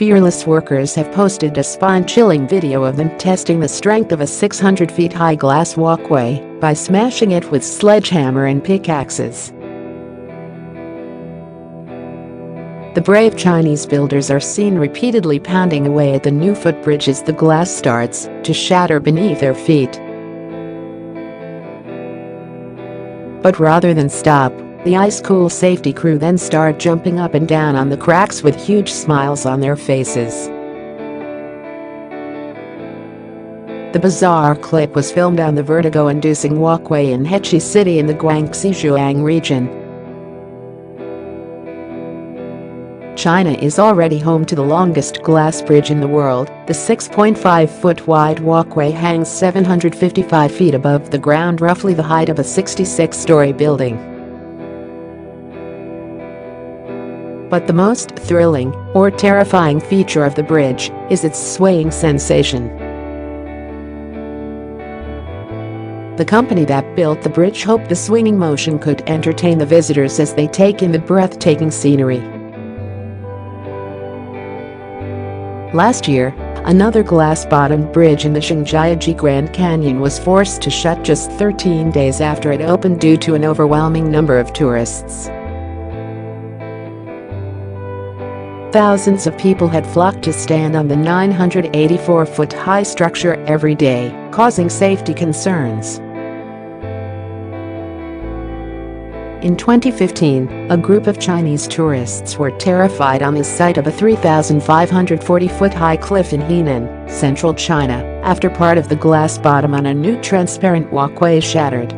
fearless workers have posted a spine-chilling video of them testing the strength of a 600-feet-high glass walkway by smashing it with sledgehammer and pickaxes. The brave Chinese builders are seen repeatedly pounding away at the new footbridge as the glass starts to shatter beneath their feet. But rather than stop, the ice-cool safety crew then start jumping up and down on the cracks with huge smiles on their faces. The bizarre clip was filmed on the vertigo-inducing walkway in Hechi City in the Guangxi Zhuang region. China is already home to the longest glass bridge in the world. The 6.5-foot-wide walkway hangs 755 feet above the ground, roughly the height of a 66-story building. But the most thrilling or terrifying feature of the bridge is its swaying sensation. The company that built the bridge hoped the swinging motion could entertain the visitors as they take in the breathtaking scenery. Last year, another glass-bottomed bridge in the Zhangjiajie Grand Canyon was forced to shut just 13 days after it opened due to an overwhelming number of tourists. Thousands of people had flocked to stand on the 984-foot-high structure every day, causing safety concerns. In 2015, a group of Chinese tourists were terrified on the site of a 3,540-foot-high cliff in Henan, central China, after part of the glass bottom on a new transparent walkway shattered.